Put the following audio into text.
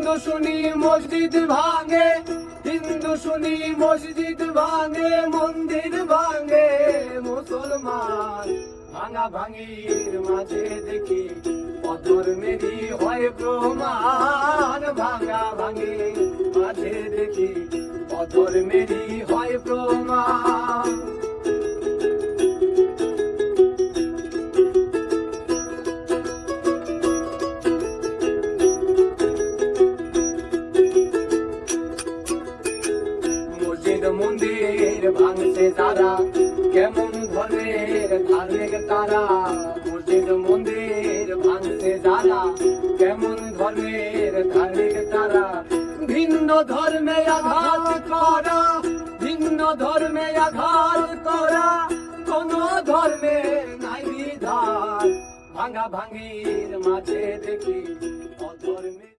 হিন্দু শুনি মসজিদ ভাঙে, হিন্দু শুনি মসজিদ ভাঙে, মন্দির ভাঙে মুসলমান। ভাঙা ভাঙির মাঝে দেখি অধর্মেরই হয় প্রমাণ। ভাঙা ভাঙির মাঝে দেখি অধর্মেরই হয় প্রমাণ। মসজিদ মন্দির ভাঙছে যারা, কেমন ধর্মের ধার্মিক তারা। মসজিদ মন্দির ভাঙছে যারা, কেমন ধর্মের ধার্মিক তারা। ভিন্ন ধর্মে আঘাত করা, ভিন্ন ধর্মে আঘাত করা, কোন ধর্মে নাই বিধান। ভাঙা ভাঙির মাঝে দেখি অধর্মে